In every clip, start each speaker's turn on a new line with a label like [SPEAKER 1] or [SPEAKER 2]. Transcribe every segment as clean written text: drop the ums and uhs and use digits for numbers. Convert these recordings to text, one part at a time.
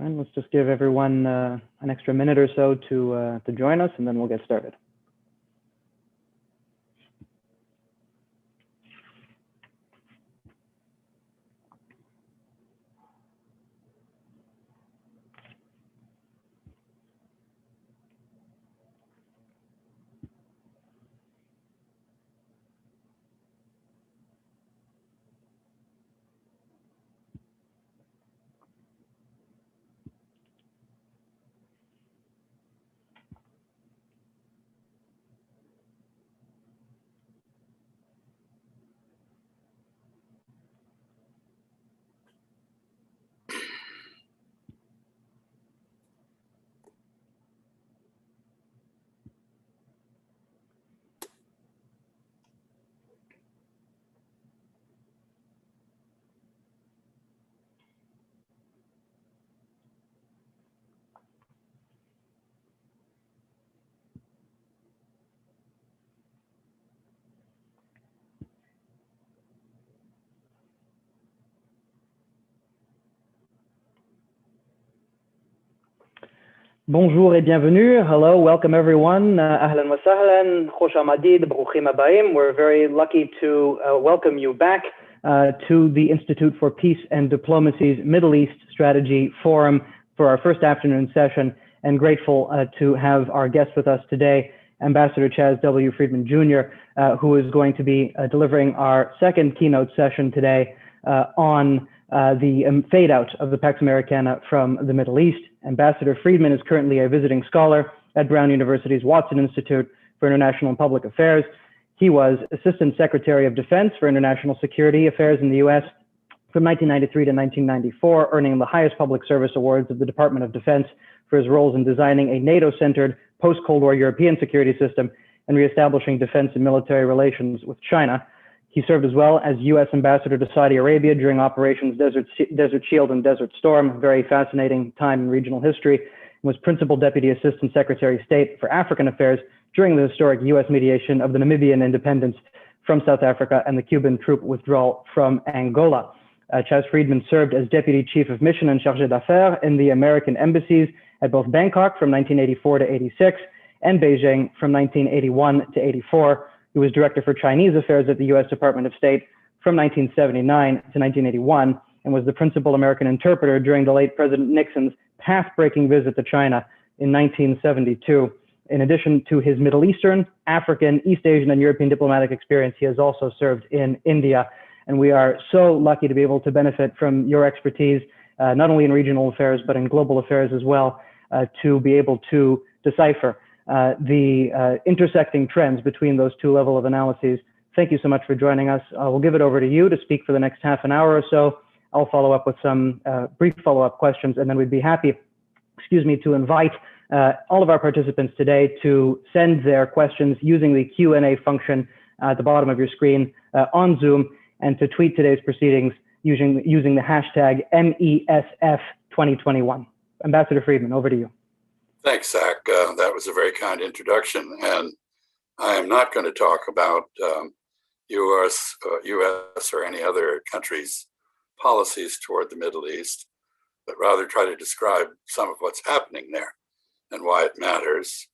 [SPEAKER 1] And let's just give everyone an extra minute or so to join us, and then we'll get started. Bonjour et bienvenue. Hello, welcome everyone. Ahlan wa sahlan, khosh amadid, baruchim abayim. We're very lucky to welcome you back to the Institute for Peace and Diplomacy's Middle East Strategy Forum for our first afternoon session, and grateful to have our guest with us today, Ambassador Chaz W. Freeman Jr., who is going to be delivering our second keynote session today on the fade out of the Pax Americana from the Middle East. Ambassador Freeman is currently a visiting scholar at Brown University's Watson Institute for International and Public Affairs. He was Assistant Secretary of Defense for International Security Affairs in the U.S. from 1993 to 1994, earning the highest public service awards of the Department of Defense for his roles in designing a NATO-centered post-Cold War European security system and reestablishing defense and military relations with China. He served as well as U.S. Ambassador to Saudi Arabia during Operations Desert Shield and Desert Storm, a very fascinating time in regional history, and was Principal Deputy Assistant Secretary of State for African Affairs during the historic U.S. mediation of the Namibian independence from South Africa and the Cuban troop withdrawal from Angola. Chaz Freeman served as Deputy Chief of Mission and Chargé d'Affaires in the American embassies at both Bangkok from 1984 to 86 and Beijing from 1981 to 84. He was Director for Chinese Affairs at the U.S. Department of State from 1979 to 1981 and was the principal American interpreter during the late President Nixon's path-breaking visit to China in 1972. In addition to his Middle Eastern, African, East Asian, and European diplomatic experience, he has also served in India. And we are so lucky to be able to benefit from your expertise, not only in regional affairs, but in global affairs as well, to be able to decipher the intersecting trends between those two levels of analyses. Thank you so much for joining us. We'll give it over to you to speak for the next half an hour or so. I'll follow up with some brief follow-up questions, and then we'd be happy, to invite all of our participants today to send their questions using the Q&A function at the bottom of your screen on Zoom, and to tweet today's proceedings using the hashtag MESF 2021. Ambassador Freeman, over to you.
[SPEAKER 2] Thanks, Zach. That was a very kind introduction. And I am not going to talk about U.S. or any other country's policies toward the Middle East, but rather try to describe some of what's happening there and why it matters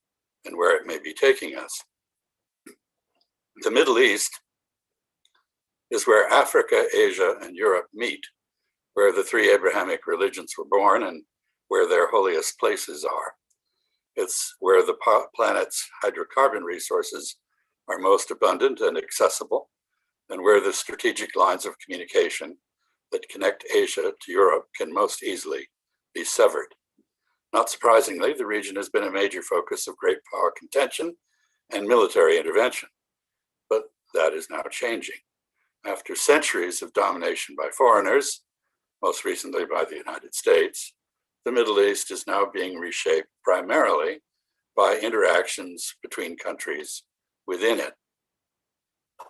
[SPEAKER 2] and where it may be taking us. The Middle East is where Africa, Asia, and Europe meet, where the three Abrahamic religions were born and where their holiest places are. It's where the planet's hydrocarbon resources are most abundant and accessible, and where the strategic lines of communication that connect Asia to Europe can most easily be severed. Not surprisingly, the region has been a major focus of great power contention and military intervention, but that is now changing. After centuries of domination by foreigners, most recently by the United States, the Middle East is now being reshaped primarily by interactions between countries within it.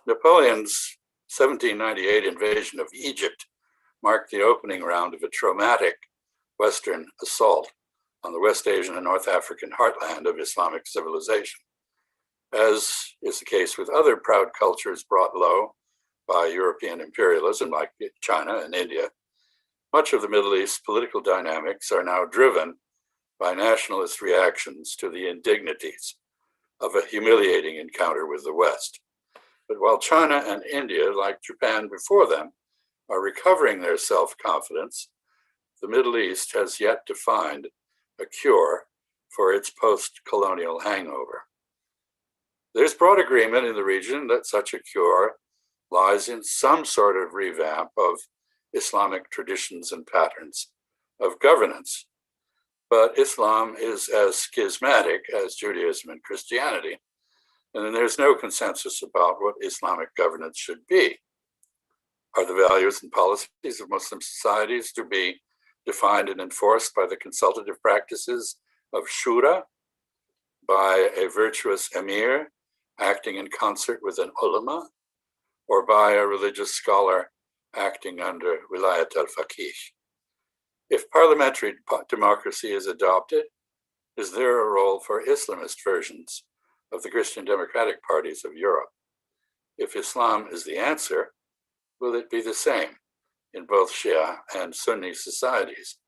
[SPEAKER 2] Napoleon's 1798 invasion of Egypt marked the opening round of a traumatic Western assault on the West Asian and North African heartland of Islamic civilization. As is the case with other proud cultures brought low by European imperialism like China and India, Much of the Middle East political dynamics are now driven by nationalist reactions to the indignities of a humiliating encounter with the West. But while China and India, like Japan before them, are recovering their self-confidence, the Middle East has yet to find a cure for its post-colonial hangover. There's broad agreement in the region that such a cure lies in some sort of revamp of Islamic traditions and patterns of governance. But Islam is as schismatic as Judaism and Christianity, and there's no consensus about what Islamic governance should be. Are the values and policies of Muslim societies to be defined and enforced by the consultative practices of shura, by a virtuous emir acting in concert with an ulama, or by a religious scholar acting under wilayat al-faqih? If parliamentary democracy is adopted, is there a role for Islamist versions of the Christian democratic parties of Europe? If Islam is the answer, will it be the same in both Shia and Sunni societies?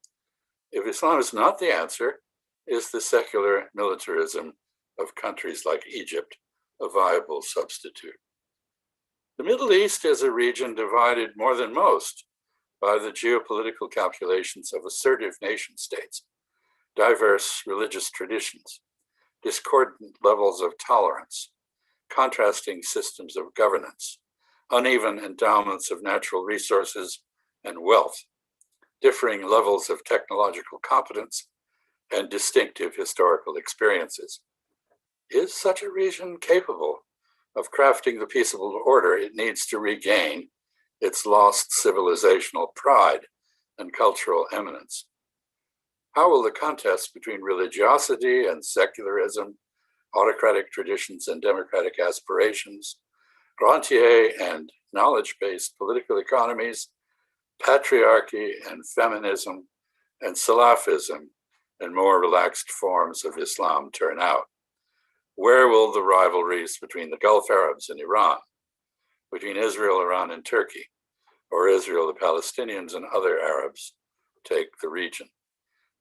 [SPEAKER 2] If Islam is not the answer, is the secular militarism of countries like Egypt a viable substitute? The Middle East is a region divided more than most by the geopolitical calculations of assertive nation states, diverse religious traditions, discordant levels of tolerance, contrasting systems of governance, uneven endowments of natural resources and wealth, differing levels of technological competence, and distinctive historical experiences. Is such a region capable of crafting the peaceable order it needs to regain its lost civilizational pride and cultural eminence? How will the contest between religiosity and secularism, autocratic traditions and democratic aspirations, rentier and knowledge-based political economies, patriarchy and feminism, and Salafism and more relaxed forms of Islam turn out? Where will the rivalries between the Gulf Arabs and Iran, between Israel, Iran, and Turkey, or Israel, the Palestinians, and other Arabs take the region?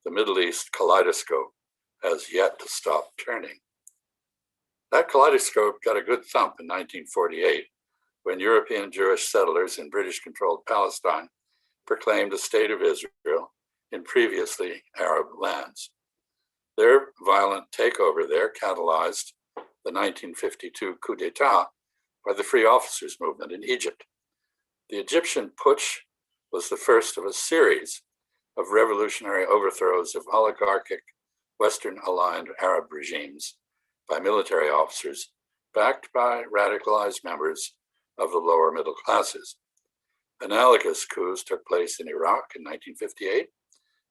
[SPEAKER 2] The Middle East kaleidoscope has yet to stop turning. That kaleidoscope got a good thump in 1948 when European Jewish settlers in British-controlled Palestine proclaimed a state of Israel in previously Arab lands. Their violent takeover there catalyzed the 1952 coup d'etat by the Free Officers Movement in Egypt. The Egyptian putsch was the first of a series of revolutionary overthrows of oligarchic, Western-aligned Arab regimes by military officers backed by radicalized members of the lower middle classes. Analogous coups took place in Iraq in 1958,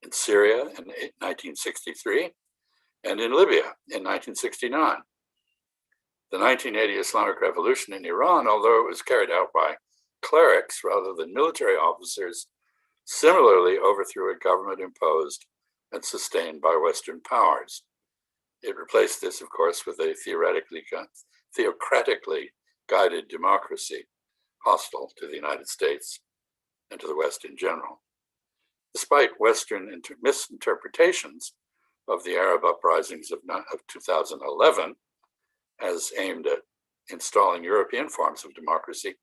[SPEAKER 2] in Syria in 1963, and in Libya in 1969. The 1980 Islamic Revolution in Iran, although it was carried out by clerics rather than military officers, similarly overthrew a government imposed and sustained by Western powers. It replaced this, of course, with a theocratically guided democracy hostile to the United States and to the West in general. Despite Western misinterpretations of the Arab uprisings of 2011 as aimed at installing European forms of democracy,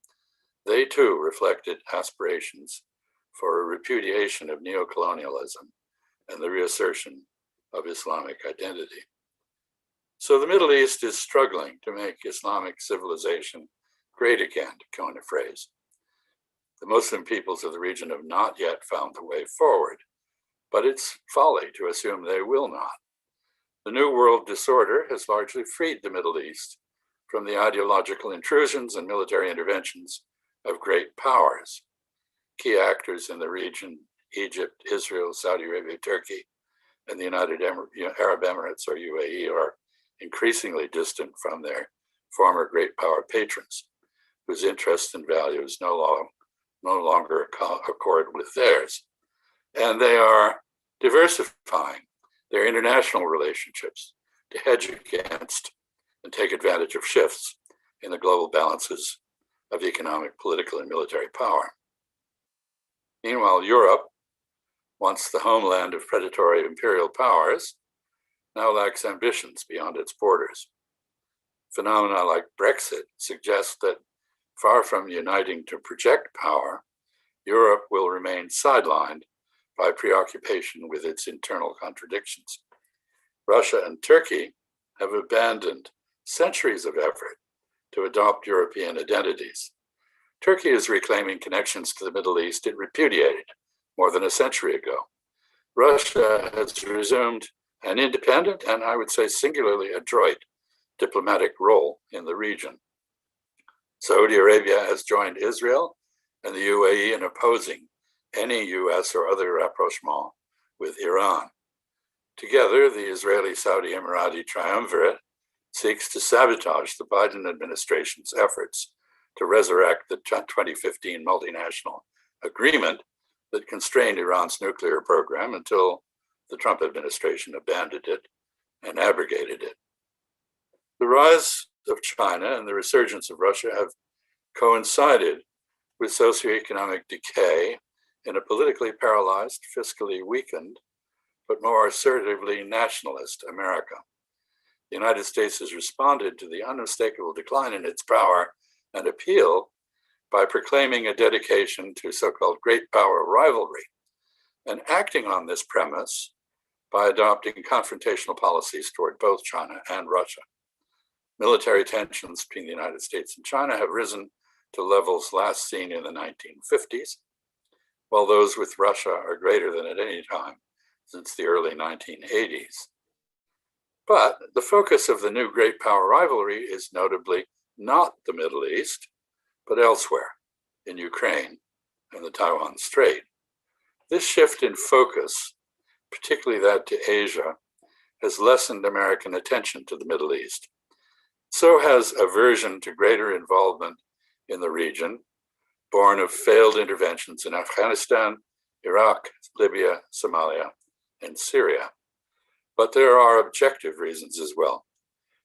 [SPEAKER 2] they too reflected aspirations for a repudiation of neocolonialism and the reassertion of Islamic identity. So the Middle East is struggling to make Islamic civilization great again, to coin a phrase. The Muslim peoples of the region have not yet found the way forward, but it's folly to assume they will not. The New World disorder has largely freed the Middle East from the ideological intrusions and military interventions of great powers. Key actors in the region, Egypt, Israel, Saudi Arabia, Turkey, and the United Arab Emirates, or UAE, are increasingly distant from their former great power patrons, whose interests and values no longer accord with theirs. And they are diversifying their international relationships to hedge against and take advantage of shifts in the global balances of economic, political, and military power. Meanwhile, Europe, once the homeland of predatory imperial powers, now lacks ambitions beyond its borders. Phenomena like Brexit suggest that far from uniting to project power, Europe will remain sidelined by preoccupation with its internal contradictions. Russia and Turkey have abandoned centuries of effort to adopt European identities. Turkey is reclaiming connections to the Middle East it repudiated more than a century ago. Russia has resumed an independent and, I would say, singularly adroit diplomatic role in the region. Saudi Arabia has joined Israel and the UAE in opposing any US or other rapprochement with Iran. Together, the Israeli-Saudi Emirati triumvirate seeks to sabotage the Biden administration's efforts to resurrect the 2015 multinational agreement that constrained Iran's nuclear program until the Trump administration abandoned it and abrogated it. The rise of China and the resurgence of Russia have coincided with socioeconomic decay in a politically paralyzed, fiscally weakened, but more assertively nationalist America. The United States has responded to the unmistakable decline in its power and appeal by proclaiming a dedication to so-called great power rivalry and acting on this premise by adopting confrontational policies toward both China and Russia. Military tensions between the United States and China have risen to levels last seen in the 1950s, while those with Russia are greater than at any time since the early 1980s. But the focus of the new great power rivalry is notably not the Middle East, but elsewhere, in Ukraine and the Taiwan Strait. This shift in focus, particularly that to Asia, has lessened American attention to the Middle East. So has aversion to greater involvement in the region, born of failed interventions in Afghanistan, Iraq, Libya, Somalia, and Syria. But there are objective reasons as well.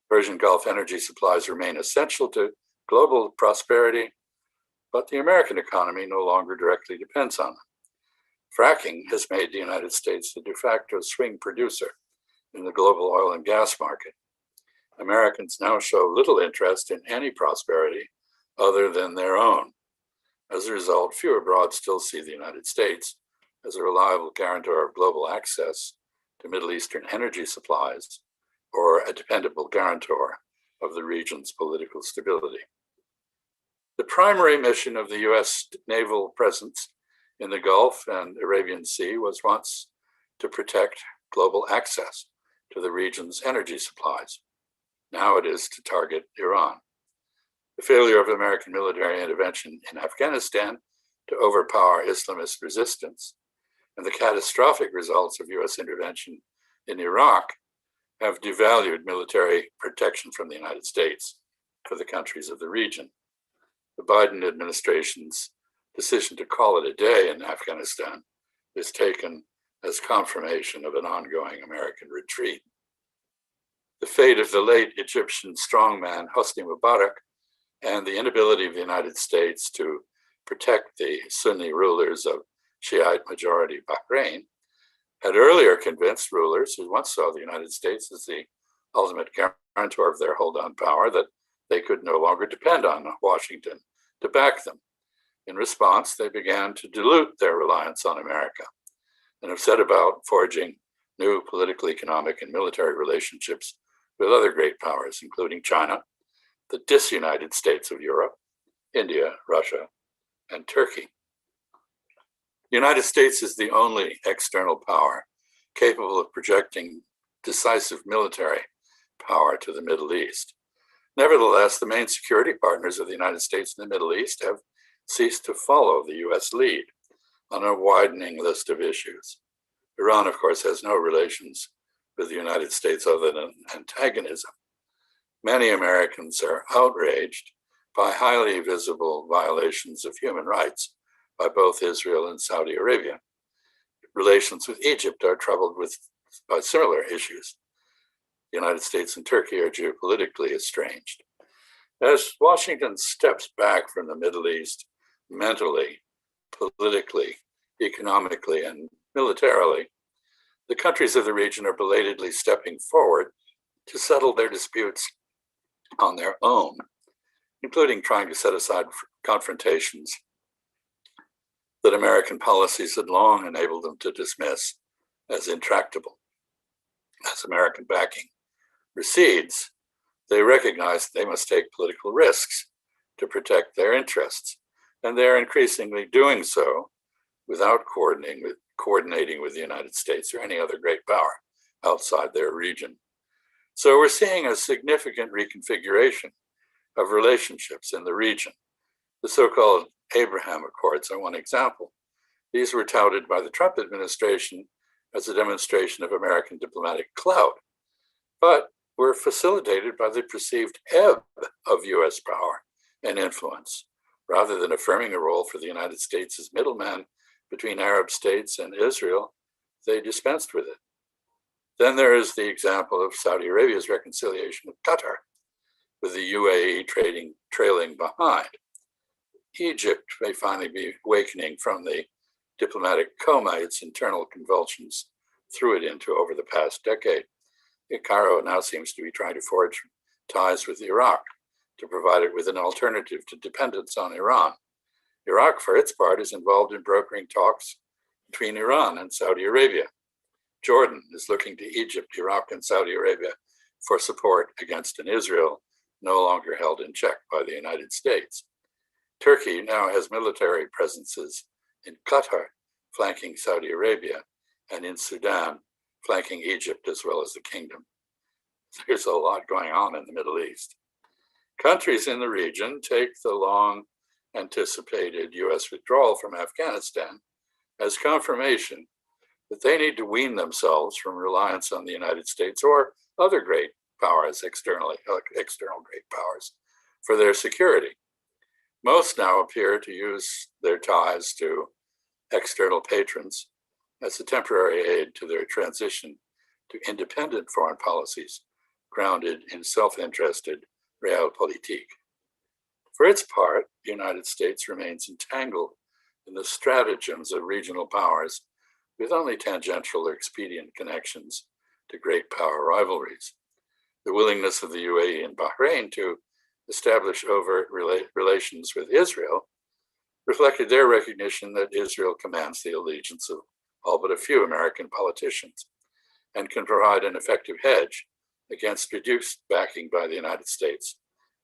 [SPEAKER 2] Persian Gulf energy supplies remain essential to global prosperity, but the American economy no longer directly depends on them. Fracking has made the United States the de facto swing producer in the global oil and gas market. Americans now show little interest in any prosperity other than their own. As a result, few abroad still see the United States as a reliable guarantor of global access to Middle Eastern energy supplies or a dependable guarantor of the region's political stability. The primary mission of the US naval presence in the Gulf and Arabian Sea was once to protect global access to the region's energy supplies. Now it is to target Iran. The failure of American military intervention in Afghanistan to overpower Islamist resistance and the catastrophic results of US intervention in Iraq have devalued military protection from the United States for the countries of the region. The Biden administration's decision to call it a day in Afghanistan is taken as confirmation of an ongoing American retreat. The fate of the late Egyptian strongman Hosni Mubarak and the inability of the United States to protect the Sunni rulers of Shiite majority Bahrain had earlier convinced rulers who once saw the United States as the ultimate guarantor of their hold-on power that they could no longer depend on Washington to back them. In response, they began to dilute their reliance on America and have set about forging new political, economic, and military relationships with other great powers, including China, the disunited states of Europe, India, Russia, and Turkey. The United States is the only external power capable of projecting decisive military power to the Middle East. Nevertheless, the main security partners of the United States in the Middle East have ceased to follow the US lead on a widening list of issues. Iran, of course, has no relations with the United States other than antagonism. Many Americans are outraged by highly visible violations of human rights by both Israel and Saudi Arabia. Relations with Egypt are troubled by similar issues. The United States and Turkey are geopolitically estranged. As Washington steps back from the Middle East mentally, politically, economically, and Militarily, the countries of the region are belatedly stepping forward to settle their disputes on their own, including trying to set aside confrontations that American policies had long enabled them to dismiss as intractable. As American backing recedes, they recognize they must take political risks to protect their interests, and they're increasingly doing so without coordinating with the United States or any other great power outside their region. So we're seeing a significant reconfiguration of relationships in the region. The so-called Abraham Accords are one example. These were touted by the Trump administration as a demonstration of American diplomatic clout, but were facilitated by the perceived ebb of US power and influence. Rather than affirming a role for the United States as middleman between Arab states and Israel, they dispensed with it. Then there is the example of Saudi Arabia's reconciliation with Qatar, with the UAE trailing behind. Egypt may finally be awakening from the diplomatic coma its internal convulsions threw it into over the past decade. Cairo now seems to be trying to forge ties with Iraq to provide it with an alternative to dependence on Iran. Iraq, for its part, is involved in brokering talks between Iran and Saudi Arabia. Jordan is looking to Egypt, Iraq, and Saudi Arabia for support against an Israel no longer held in check by the United States. Turkey now has military presences in Qatar, flanking Saudi Arabia, and in Sudan, flanking Egypt as well as the kingdom. There's a lot going on in the Middle East. Countries in the region take the long anticipated US withdrawal from Afghanistan as confirmation that they need to wean themselves from reliance on the United States or other great powers, external great powers, for their security. Most now appear to use their ties to external patrons as a temporary aid to their transition to independent foreign policies grounded in self-interested realpolitik. For its part, the United States remains entangled in the stratagems of regional powers with only tangential or expedient connections to great power rivalries. The willingness of the UAE and Bahrain to establish overt relations with Israel reflected their recognition that Israel commands the allegiance of all but a few American politicians and can provide an effective hedge against reduced backing by the United States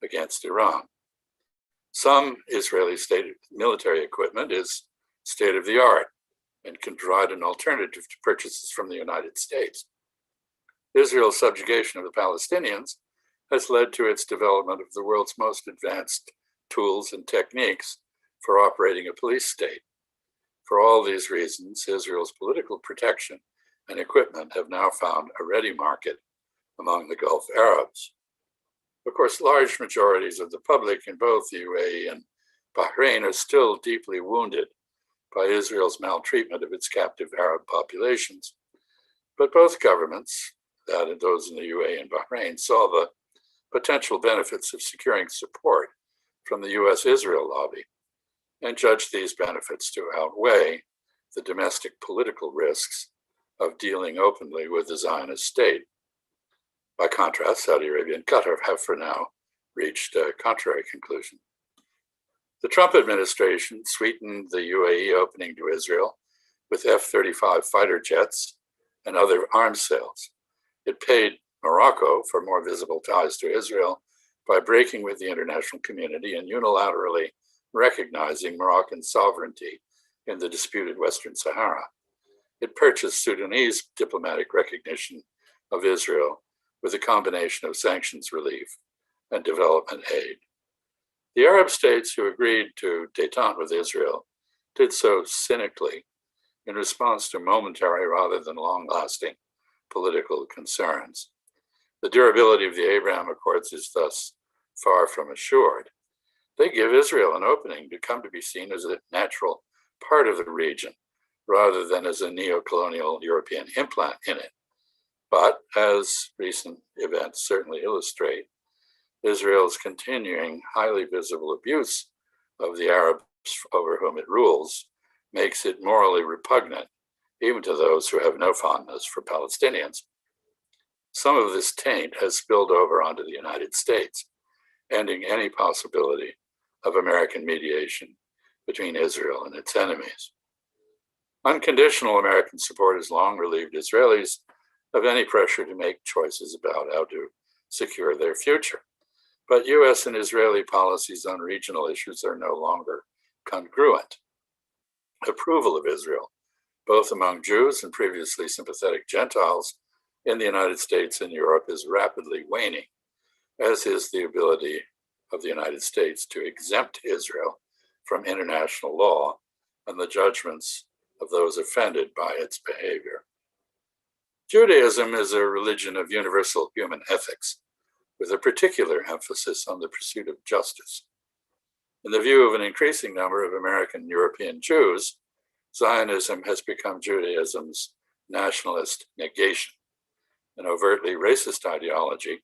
[SPEAKER 2] against Iran. Some Israeli state military equipment is state-of-the-art and can provide an alternative to purchases from the United States. Israel's subjugation of the Palestinians has led to its development of the world's most advanced tools and techniques for operating a police state. For all these reasons, Israel's political protection and equipment have now found a ready market among the Gulf Arabs. Of course, large majorities of the public in both the UAE and Bahrain are still deeply wounded by Israel's maltreatment of its captive Arab populations. But both governments, that and those in the UAE and Bahrain, saw the potential benefits of securing support from the US-Israel lobby and judged these benefits to outweigh the domestic political risks of dealing openly with the Zionist state. By contrast, Saudi Arabia and Qatar have for now reached a contrary conclusion. The Trump administration sweetened the UAE opening to Israel with F-35 fighter jets and other arms sales. It paid Morocco for more visible ties to Israel by breaking with the international community and unilaterally recognizing Moroccan sovereignty in the disputed Western Sahara. It purchased Sudanese diplomatic recognition of Israel with a combination of sanctions relief and development aid. The Arab states who agreed to détente with Israel did so cynically in response to momentary rather than long-lasting political concerns. The durability of the Abraham Accords is thus far from assured. They give Israel an opening to come to be seen as a natural part of the region rather than as a neo-colonial European implant in it. But as recent events certainly illustrate, Israel's continuing highly visible abuse of the Arabs over whom it rules makes it morally repugnant even to those who have no fondness for Palestinians. Some of this taint has spilled over onto the United States, ending any possibility of American mediation between Israel and its enemies. Unconditional American support has long relieved Israelis of any pressure to make choices about how to secure their future. But US and Israeli policies on regional issues are no longer congruent. Approval of Israel, both among Jews and previously sympathetic Gentiles in the United States and Europe, is rapidly waning, as is the ability of the United States to exempt Israel from international law and the judgments of those offended by its behavior. Judaism is a religion of universal human ethics, with a particular emphasis on the pursuit of justice. In the view of an increasing number of American and European Jews, Zionism has become Judaism's nationalist negation, an overtly racist ideology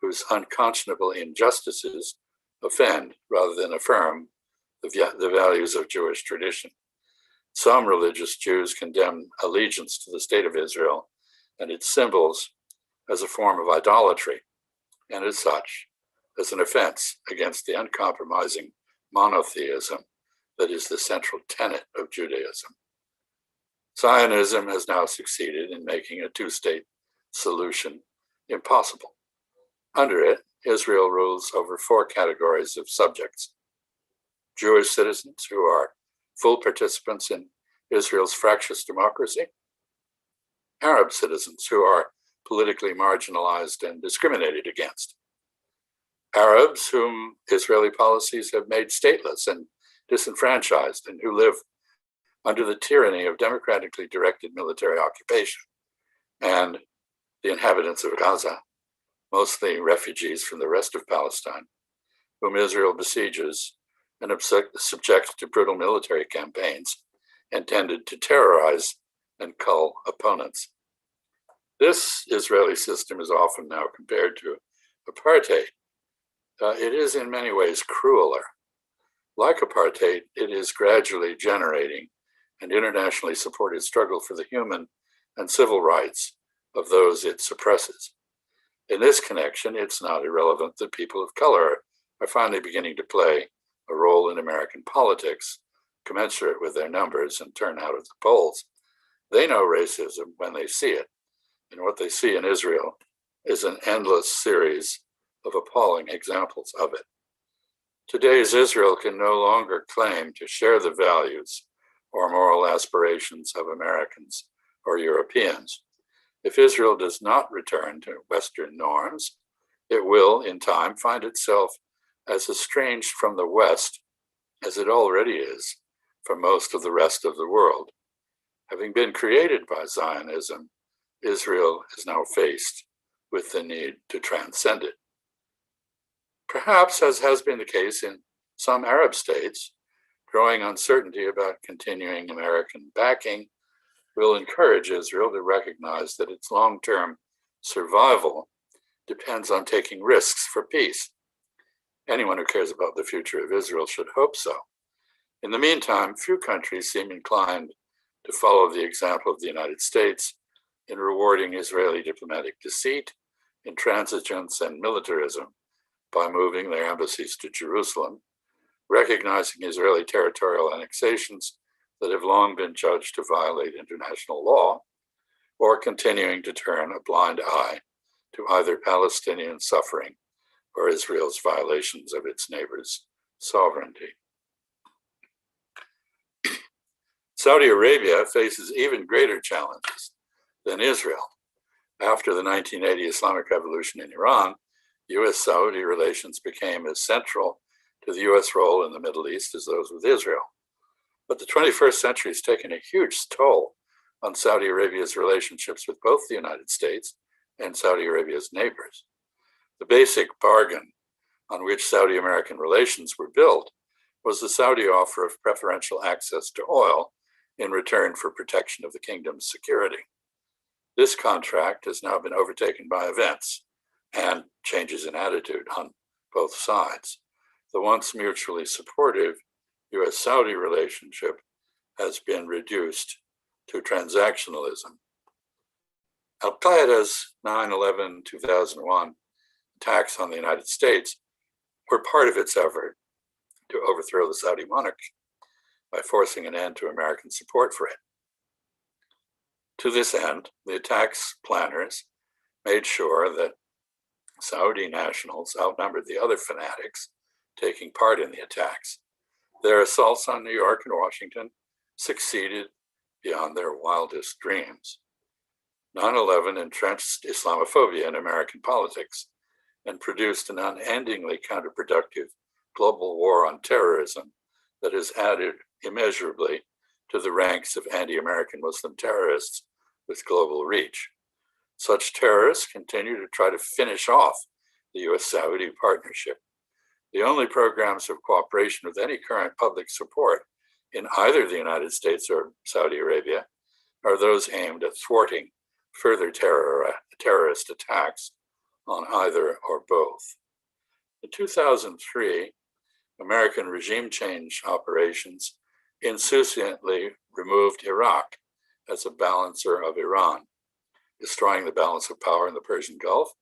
[SPEAKER 2] whose unconscionable injustices offend rather than affirm the values of Jewish tradition. Some religious Jews condemn allegiance to the state of Israel and its symbols as a form of idolatry, and as such, as an offense against the uncompromising monotheism that is the central tenet of Judaism. Zionism has now succeeded in making a two-state solution impossible. Under it, Israel rules over four categories of subjects: Jewish citizens who are full participants in Israel's fractious democracy, Arab citizens who are politically marginalized and discriminated against, Arabs whom Israeli policies have made stateless and disenfranchised and who live under the tyranny of democratically directed military occupation, and the inhabitants of Gaza, mostly refugees from the rest of Palestine, whom Israel besieges and subjects to brutal military campaigns intended to terrorize and cull opponents. This Israeli system is often now compared to apartheid. It is in many ways crueler. Like apartheid, it is gradually generating an internationally supported struggle for the human and civil rights of those it suppresses. In this connection, it's not irrelevant that people of color are finally beginning to play a role in American politics, commensurate with their numbers and turnout at the polls. They know racism when they see it, and what they see in Israel is an endless series of appalling examples of it. Today's Israel can no longer claim to share the values or moral aspirations of Americans or Europeans. If Israel does not return to Western norms, it will, in time, find itself as estranged from the West as it already is from most of the rest of the world. Having been created by Zionism, Israel is now faced with the need to transcend it. Perhaps, as has been the case in some Arab states, growing uncertainty about continuing American backing will encourage Israel to recognize that its long-term survival depends on taking risks for peace. Anyone who cares about the future of Israel should hope so. In the meantime, few countries seem inclined to follow the example of the United States in rewarding Israeli diplomatic deceit, intransigence, and militarism by moving their embassies to Jerusalem, recognizing Israeli territorial annexations that have long been judged to violate international law, or continuing to turn a blind eye to either Palestinian suffering or Israel's violations of its neighbors' sovereignty. Saudi Arabia faces even greater challenges than Israel. After the 1980 Islamic Revolution in Iran, US-Saudi relations became as central to the US role in the Middle East as those with Israel. But the 21st century has taken a huge toll on Saudi Arabia's relationships with both the United States and Saudi Arabia's neighbors. The basic bargain on which Saudi-American relations were built was the Saudi offer of preferential access to oil in return for protection of the kingdom's security. This contract has now been overtaken by events and changes in attitude on both sides. The once mutually supportive US-Saudi relationship has been reduced to transactionalism. Al-Qaeda's 9/11/2001 attacks on the United States were part of its effort to overthrow the Saudi monarchy by forcing an end to American support for it. To this end, the attacks planners made sure that Saudi nationals outnumbered the other fanatics taking part in the attacks. Their assaults on New York and Washington succeeded beyond their wildest dreams. 9/11 entrenched Islamophobia in American politics and produced an unendingly counterproductive global war on terrorism that has added immeasurably to the ranks of anti-American Muslim terrorists with global reach. Such terrorists continue to try to finish off the US-Saudi partnership. The only programs of cooperation with any current public support in either the United States or Saudi Arabia are those aimed at thwarting further terrorist attacks on either or both. In 2003, American regime change operations insouciantly removed Iraq as a balancer of Iran, destroying the balance of power in the Persian Gulf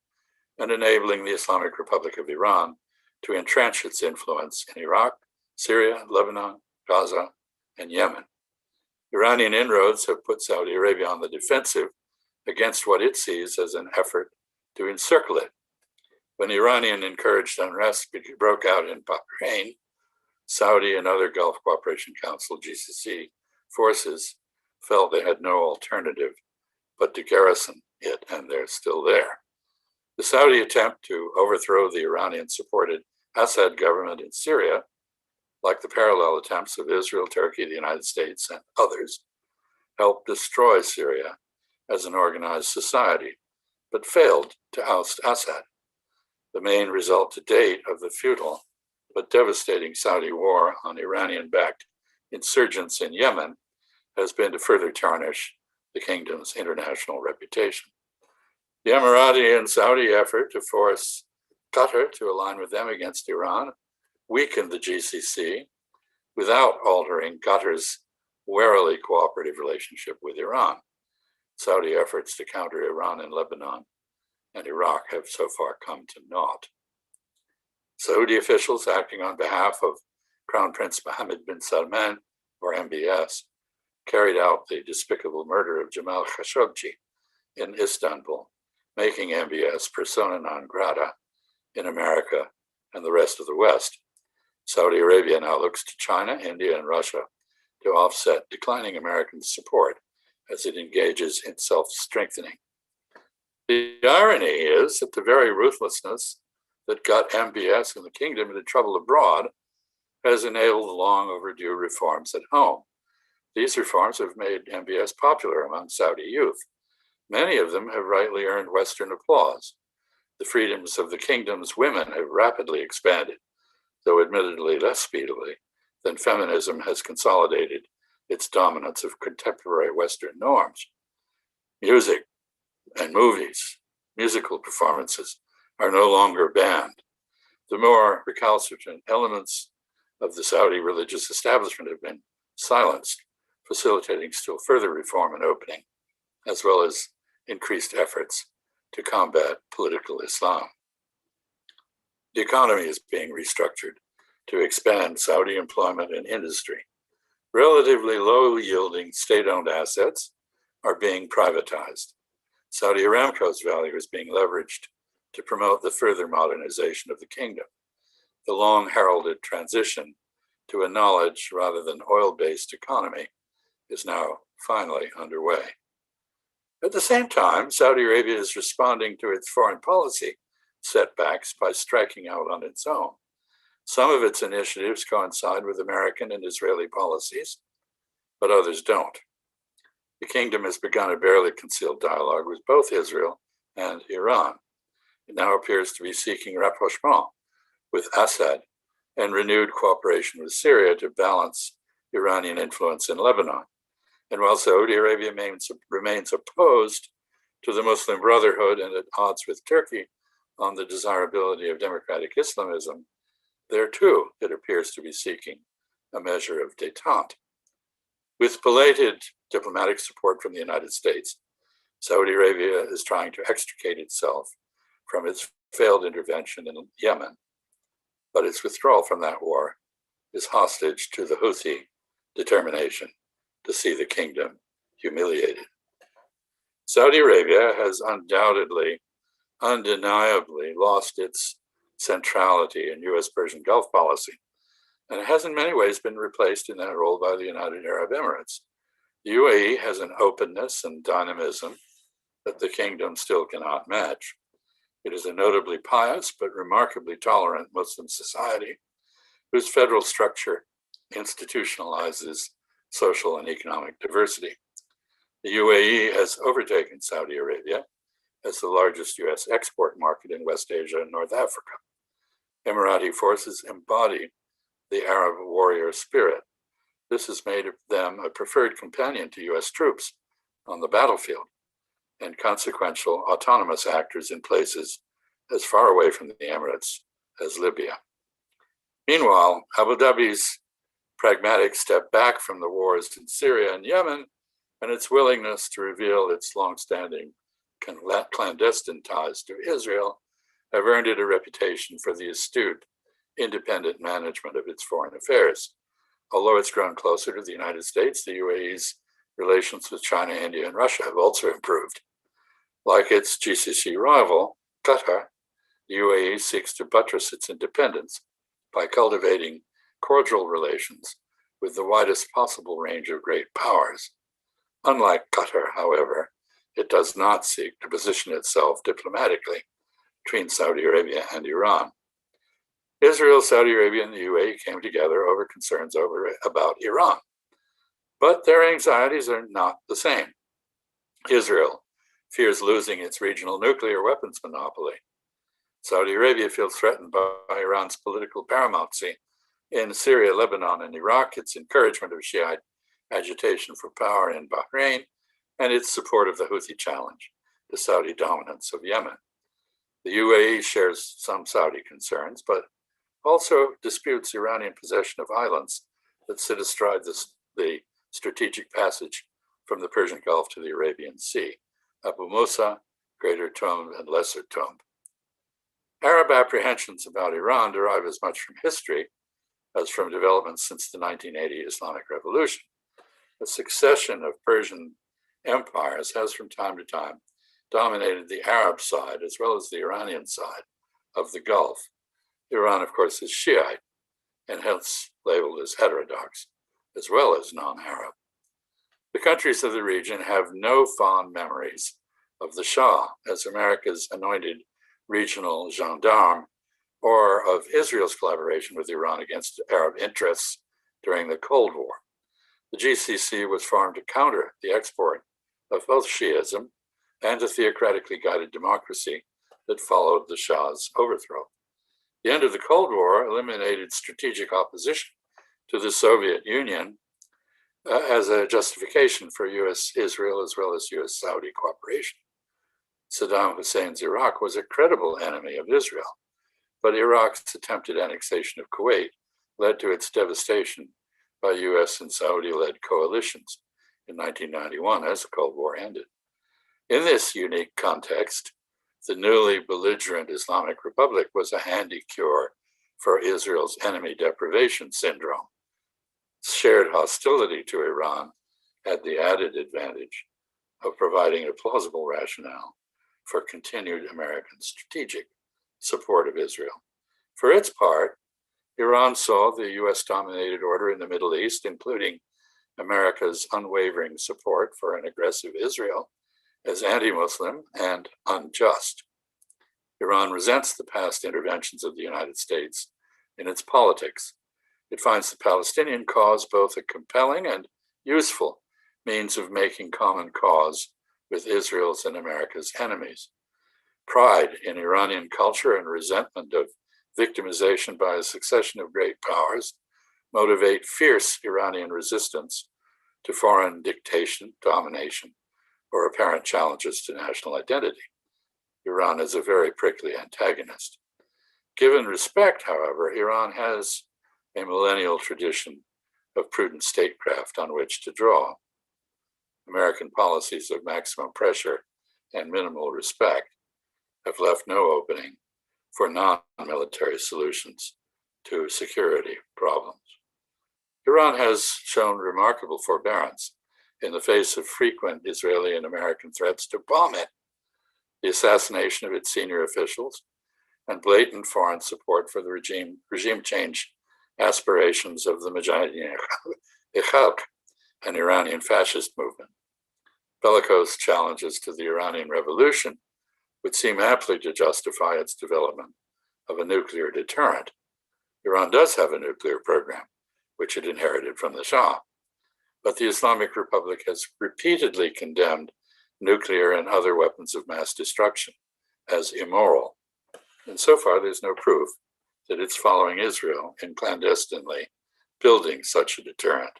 [SPEAKER 2] and enabling the Islamic Republic of Iran to entrench its influence in Iraq, Syria, Lebanon, Gaza, and Yemen. Iranian inroads have put Saudi Arabia on the defensive against what it sees as an effort to encircle it. When Iranian encouraged unrest broke out in Bahrain, Saudi and other Gulf Cooperation Council, GCC, forces felt they had no alternative but to garrison it, and they're still there. The Saudi attempt to overthrow the Iranian-supported Assad government in Syria, like the parallel attempts of Israel, Turkey, the United States, and others, helped destroy Syria as an organized society, but failed to oust Assad. The main result to date of the futile but devastating Saudi war on Iranian-backed insurgents in Yemen has been to further tarnish the kingdom's international reputation. The Emirati and Saudi effort to force Qatar to align with them against Iran weakened the GCC without altering Qatar's warily cooperative relationship with Iran. Saudi efforts to counter Iran in Lebanon and Iraq have so far come to naught. Saudi officials acting on behalf of Crown Prince Mohammed bin Salman, or MBS, carried out the despicable murder of Jamal Khashoggi in Istanbul, making MBS persona non grata in America and the rest of the West. Saudi Arabia now looks to China, India, and Russia to offset declining American support as it engages in self-strengthening. The irony is that the very ruthlessness that got MBS and the kingdom into trouble abroad has enabled long overdue reforms at home. These reforms have made MBS popular among Saudi youth. Many of them have rightly earned Western applause. The freedoms of the kingdom's women have rapidly expanded, though admittedly less speedily than feminism has consolidated its dominance of contemporary Western norms. Music and movies, musical performances are no longer banned. The more recalcitrant elements of the Saudi religious establishment have been silenced, facilitating still further reform and opening, as well as increased efforts to combat political Islam. The economy is being restructured to expand Saudi employment and industry. Relatively low-yielding state-owned assets are being privatized. Saudi Aramco's value is being leveraged to promote the further modernization of the kingdom. The long-heralded transition to a knowledge rather than oil-based economy is now finally underway. At the same time, Saudi Arabia is responding to its foreign policy setbacks by striking out on its own. Some of its initiatives coincide with American and Israeli policies, but others don't. The kingdom has begun a barely concealed dialogue with both Israel and Iran. It now appears to be seeking rapprochement with Assad and renewed cooperation with Syria to balance Iranian influence in Lebanon. And while Saudi Arabia remains opposed to the Muslim Brotherhood and at odds with Turkey on the desirability of democratic Islamism, there too it appears to be seeking a measure of détente. With belated diplomatic support from the United States, Saudi Arabia is trying to extricate itself from its failed intervention in Yemen, but its withdrawal from that war is hostage to the Houthi determination to see the kingdom humiliated. Saudi Arabia has undeniably lost its centrality in U.S. Persian Gulf policy, and it has in many ways been replaced in that role by the United Arab Emirates. The UAE has an openness and dynamism that the kingdom still cannot match. It is a notably pious but remarkably tolerant Muslim society whose federal structure institutionalizes social and economic diversity. The UAE has overtaken Saudi Arabia as the largest US export market in West Asia and North Africa. Emirati forces embody the Arab warrior spirit. This has made them a preferred companion to US troops on the battlefield and consequential autonomous actors in places as far away from the Emirates as Libya. Meanwhile, Abu Dhabi's pragmatic step back from the wars in Syria and Yemen and its willingness to reveal its longstanding clandestine ties to Israel have earned it a reputation for the astute, independent management of its foreign affairs. Although it's grown closer to the United States, the UAE's relations with China, India, and Russia have also improved. Like its GCC rival, Qatar, the UAE seeks to buttress its independence by cultivating cordial relations with the widest possible range of great powers. Unlike Qatar, however, it does not seek to position itself diplomatically between Saudi Arabia and Iran. Israel, Saudi Arabia, and the UAE came together over concerns about Iran, but their anxieties are not the same. Israel fears losing its regional nuclear weapons monopoly. Saudi Arabia feels threatened by Iran's political paramountcy in Syria, Lebanon, and Iraq, its encouragement of Shiite agitation for power in Bahrain, and its support of the Houthi challenge to Saudi dominance of Yemen. The UAE shares some Saudi concerns, but also disputes Iranian possession of islands that sit astride the strategic passage from the Persian Gulf to the Arabian Sea, Abu Musa, Greater Tomb, and Lesser Tomb. Arab apprehensions about Iran derive as much from history as from developments since the 1980 Islamic Revolution. A succession of Persian empires has from time to time dominated the Arab side as well as the Iranian side of the Gulf. Iran, of course, is Shiite and hence labeled as heterodox, as well as non-Arab. The countries of the region have no fond memories of the Shah as America's anointed regional gendarme, or of Israel's collaboration with Iran against Arab interests during the Cold War. The GCC was formed to counter the export of both Shiism and a theocratically guided democracy that followed the Shah's overthrow. The end of the Cold War eliminated strategic opposition to the Soviet Union as a justification for US-Israel as well as US-Saudi cooperation. Saddam Hussein's Iraq was a credible enemy of Israel, but Iraq's attempted annexation of Kuwait led to its devastation by US and Saudi-led coalitions in 1991 as the Cold War ended. In this unique context, the newly belligerent Islamic Republic was a handy cure for Israel's enemy deprivation syndrome. Shared hostility to Iran had the added advantage of providing a plausible rationale for continued American strategic support of Israel. For its part, Iran saw the US-dominated order in the Middle East, including America's unwavering support for an aggressive Israel, as anti-Muslim and unjust. Iran resents the past interventions of the United States in its politics. It finds the Palestinian cause both a compelling and useful means of making common cause with Israel's and America's enemies. Pride in Iranian culture and resentment of victimization by a succession of great powers motivate fierce Iranian resistance to foreign dictation, domination, or apparent challenges to national identity. Iran is a very prickly antagonist. Given respect, however, Iran has a millennial tradition of prudent statecraft on which to draw. American policies of maximum pressure and minimal respect have left no opening for non-military solutions to security problems. Iran has shown remarkable forbearance in the face of frequent Israeli and American threats to bomb it, the assassination of its senior officials, and blatant foreign support for the regime change aspirations of the Mujahideen Khalq, an Iranian fascist movement. Bellicose challenges to the Iranian Revolution would seem amply to justify its development of a nuclear deterrent. Iran does have a nuclear program, which it inherited from the Shah, but the Islamic Republic has repeatedly condemned nuclear and other weapons of mass destruction as immoral. And so far, there's no proof that it's following Israel in clandestinely building such a deterrent.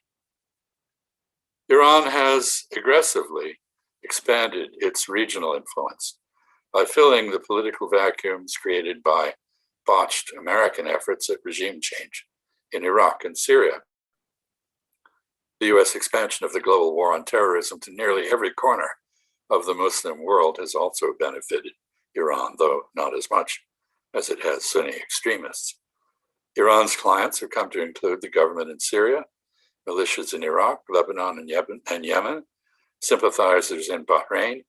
[SPEAKER 2] Iran has aggressively expanded its regional influence by filling the political vacuums created by botched American efforts at regime change in Iraq and Syria. The US expansion of the global war on terrorism to nearly every corner of the Muslim world has also benefited Iran, though not as much as it has Sunni extremists. Iran's clients have come to include the government in Syria, militias in Iraq, Lebanon, and Yemen, sympathizers in Bahrain,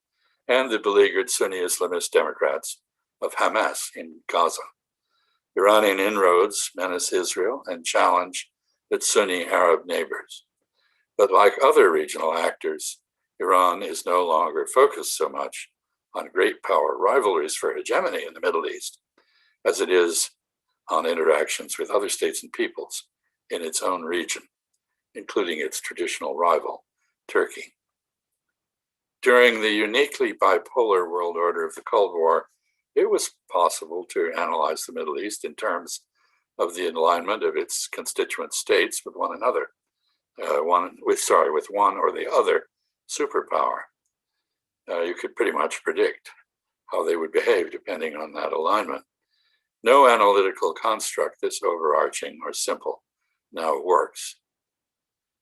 [SPEAKER 2] and the beleaguered Sunni Islamist Democrats of Hamas in Gaza. Iranian inroads menace Israel and challenge its Sunni Arab neighbors. But like other regional actors, Iran is no longer focused so much on great power rivalries for hegemony in the Middle East as it is on interactions with other states and peoples in its own region, including its traditional rival, Turkey. During the uniquely bipolar world order of the Cold War, it was possible to analyze the Middle East in terms of the alignment of its constituent states with one another, with one or the other superpower. You could pretty much predict how they would behave depending on that alignment. No analytical construct this overarching or simple now works.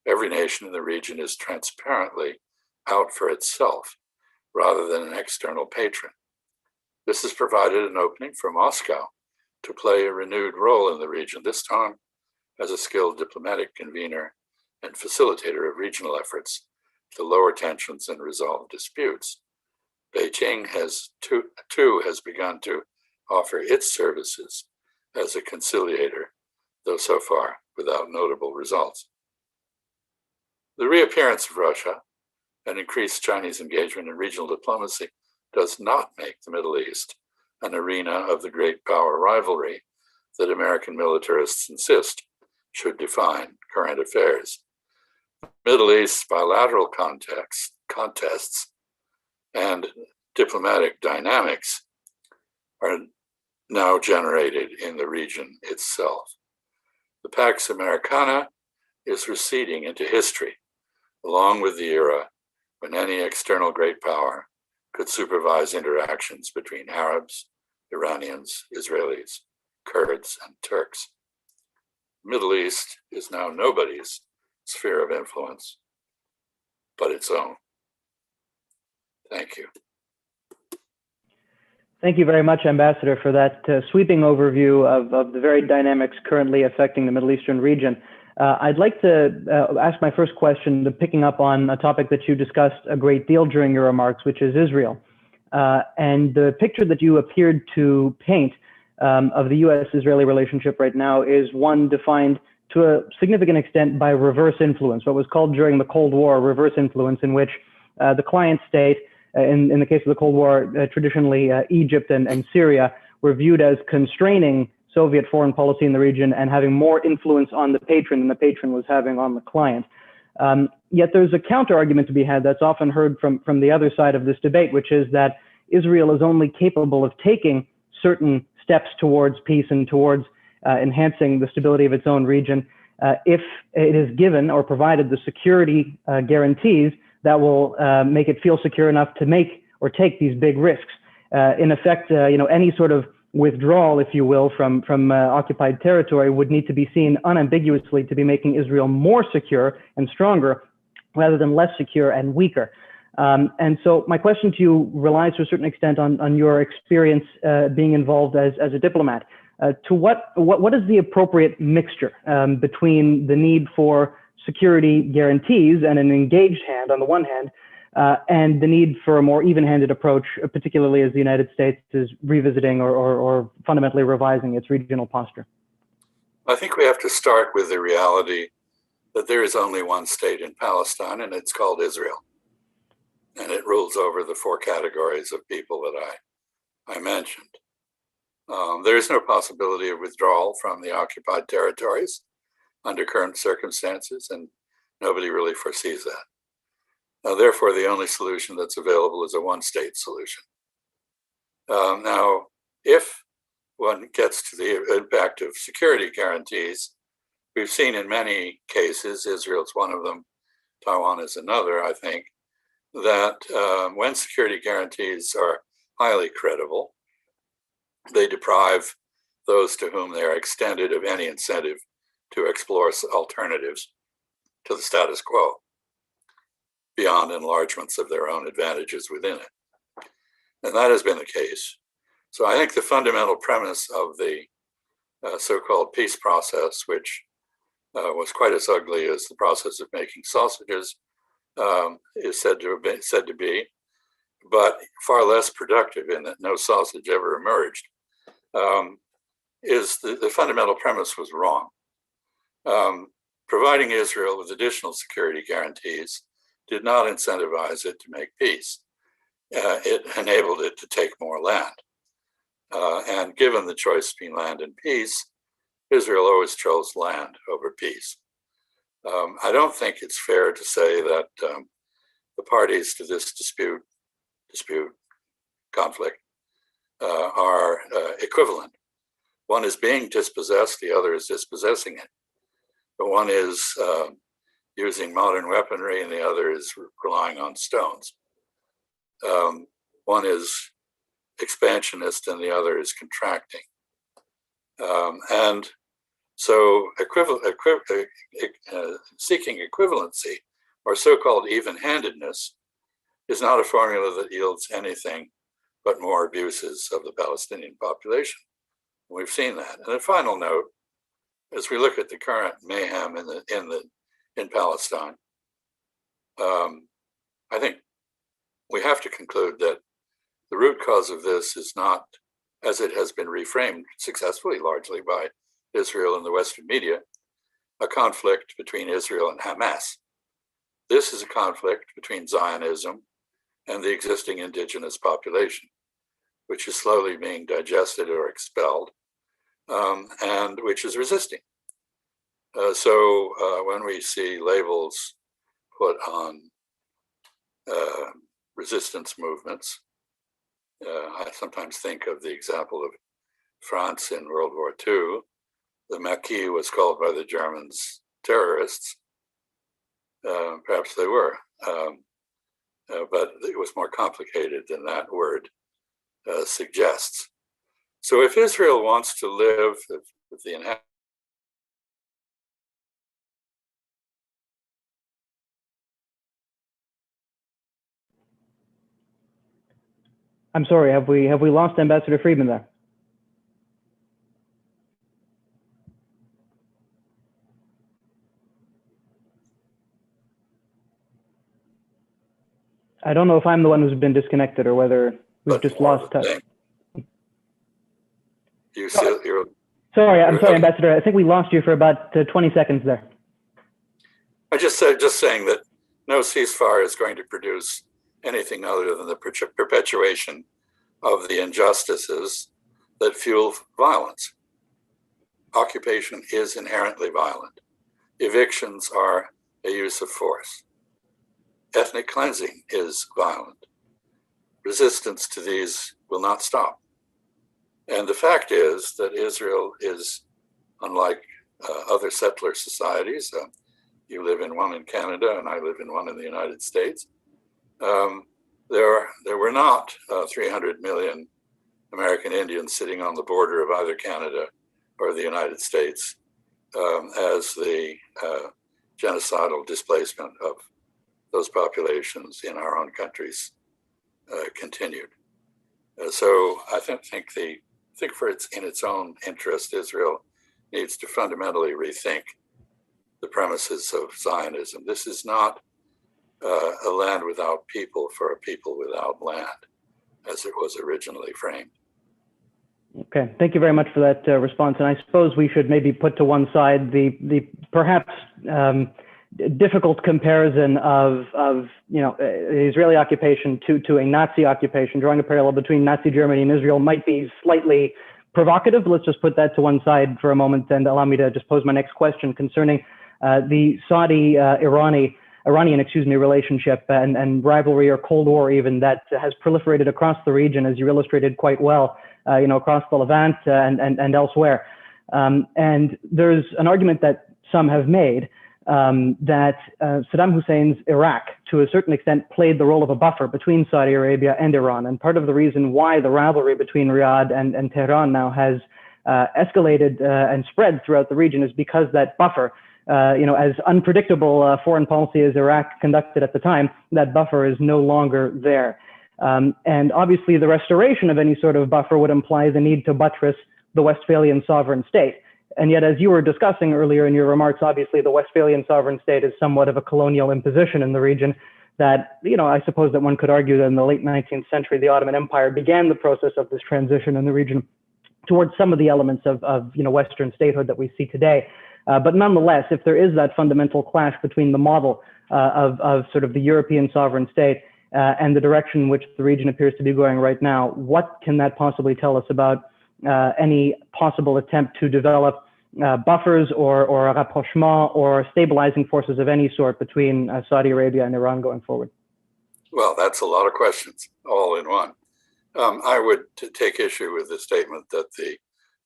[SPEAKER 2] Every nation in the region is transparently out for itself rather than an external patron. This has provided an opening for Moscow to play a renewed role in the region, this time as a skilled diplomatic convener and facilitator of regional efforts to lower tensions and resolve disputes. Beijing has begun to offer its services as a conciliator, though so far without notable results. The reappearance of Russia and increased Chinese engagement in regional diplomacy does not make the Middle East an arena of the great power rivalry that American militarists insist should define current affairs. Middle East's bilateral contests and diplomatic dynamics are now generated in the region itself. The Pax Americana is receding into history, along with the era when any external great power could supervise interactions between Arabs, Iranians, Israelis, Kurds, and Turks. The Middle East is now nobody's sphere of influence, but its own. Thank you.
[SPEAKER 1] Thank you very much, Ambassador, for that sweeping overview of the very dynamics currently affecting the Middle Eastern region. I'd like to ask my first question, picking up on a topic that you discussed a great deal during your remarks, which is Israel. And the picture that you appeared to paint of the U.S.-Israeli relationship right now is one defined to a significant extent by reverse influence, what was called during the Cold War reverse influence, in which the client state, in the case of the Cold War, traditionally Egypt and Syria, were viewed as constraining Soviet foreign policy in the region and having more influence on the patron than the patron was having on the client. Yet there's a counter argument to be had that's often heard from the other side of this debate, which is that Israel is only capable of taking certain steps towards peace and towards enhancing the stability of its own region if it is given or provided the security guarantees that will make it feel secure enough to make or take these big risks. In effect, any sort of withdrawal, if you will, from occupied territory would need to be seen unambiguously to be making Israel more secure and stronger rather than less secure and weaker. And so my question to you relies to a certain extent on your experience being involved as a diplomat. To what is the appropriate mixture between the need for security guarantees and an engaged hand on the one hand, and the need for a more even-handed approach, particularly as the United States is revisiting or fundamentally revising its regional posture?
[SPEAKER 2] I think we have to start with the reality that there is only one state in Palestine, and it's called Israel. And it rules over the four categories of people that I mentioned. There is no possibility of withdrawal from the occupied territories under current circumstances, and nobody really foresees that. Therefore, the only solution that's available is a one-state solution. Now, if one gets to the impact of security guarantees, we've seen in many cases, Israel's one of them, Taiwan is another, I think, that when security guarantees are highly credible, they deprive those to whom they are extended of any incentive to explore alternatives to the status quo beyond enlargements of their own advantages within it. And that has been the case. So I think the fundamental premise of the so-called peace process, which was quite as ugly as the process of making sausages, is said to be, but far less productive in that no sausage ever emerged, is the fundamental premise was wrong. Providing Israel with additional security guarantees did not incentivize it to make peace. It enabled it to take more land. And given the choice between land and peace, Israel always chose land over peace. I don't think it's fair to say that the parties to this conflict, are equivalent. One is being dispossessed, the other is dispossessing it. But one is using modern weaponry and the other is relying on stones. One is expansionist and the other is contracting. And so seeking equivalency or so-called even-handedness is not a formula that yields anything but more abuses of the Palestinian population. We've seen that. And a final note, as we look at the current mayhem in Palestine, I think we have to conclude that the root cause of this is not, as it has been reframed successfully largely by Israel and the Western media, a conflict between Israel and Hamas. This is a conflict between Zionism and the existing indigenous population, which is slowly being digested or expelled, and which is resisting. So when we see labels put on resistance movements, I sometimes think of the example of France in World War II. The Maquis was called by the Germans terrorists. Perhaps they were, but it was more complicated than that word suggests. So if Israel wants to live with the inhabitants,
[SPEAKER 1] I'm sorry, have we lost Ambassador Freeman there? I don't know if I'm the one who's been disconnected or whether we've just lost touch. Sorry, I'm sorry, Ambassador. I think we lost you for about 20 seconds there.
[SPEAKER 2] I just saying that no ceasefire is going to produce anything other than the perpetuation of the injustices that fuel violence. Occupation is inherently violent. Evictions are a use of force. Ethnic cleansing is violent. Resistance to these will not stop. And the fact is that Israel is, unlike other settler societies, you live in one in Canada and I live in one in the United States, there were not 300 million American Indians sitting on the border of either Canada or the United States as the genocidal displacement of those populations in our own countries continued. So I think in its own interest, Israel needs to fundamentally rethink the premises of Zionism. This is not a land without people for a people without land, as it was originally framed.
[SPEAKER 1] Okay, thank you very much for that response. And I suppose we should maybe put to one side the perhaps difficult comparison of Israeli occupation to a Nazi occupation. Drawing a parallel between Nazi Germany and Israel might be slightly provocative. Let's just put that to one side for a moment and allow me to just pose my next question concerning the Saudi-Iranian relationship and rivalry or Cold War even that has proliferated across the region, as you illustrated quite well, across the Levant and elsewhere. And there's an argument that some have made that Saddam Hussein's Iraq, to a certain extent, played the role of a buffer between Saudi Arabia and Iran. And part of the reason why the rivalry between Riyadh and Tehran now has escalated and spread throughout the region is because that buffer, as unpredictable foreign policy as Iraq conducted at the time, that buffer is no longer there. And obviously, the restoration of any sort of buffer would imply the need to buttress the Westphalian sovereign state. And yet, as you were discussing earlier in your remarks, obviously the Westphalian sovereign state is somewhat of a colonial imposition in the region that, I suppose that one could argue that in the late 19th century, the Ottoman Empire began the process of this transition in the region towards some of the elements of Western statehood that we see today. But nonetheless, if there is that fundamental clash between the model of sort of the European sovereign state and the direction in which the region appears to be going right now, what can that possibly tell us about any possible attempt to develop buffers or a rapprochement or stabilizing forces of any sort between Saudi Arabia and Iran going forward? Well,
[SPEAKER 2] that's a lot of questions all in one. I would take issue with the statement that the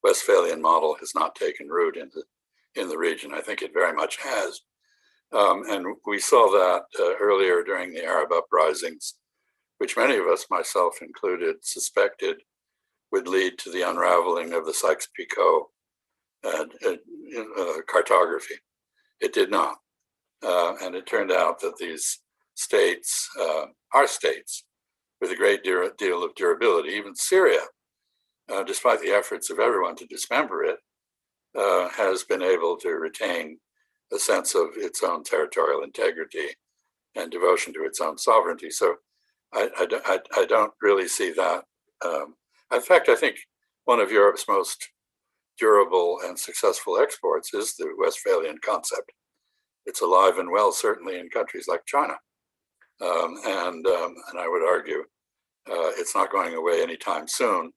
[SPEAKER 2] Westphalian model has not taken root in the region. I think it very much has. And we saw that earlier during the Arab uprisings, which many of us, myself included, suspected would lead to the unraveling of the Sykes-Picot cartography. It did not. And it turned out that these states are states with a great deal of durability. Even Syria, despite the efforts of everyone to dismember it, has been able to retain a sense of its own territorial integrity and devotion to its own sovereignty. So I don't really see that. In fact, I think one of Europe's most durable and successful exports is the Westphalian concept. It's alive and well, certainly in countries like China. And I would argue it's not going away anytime soon,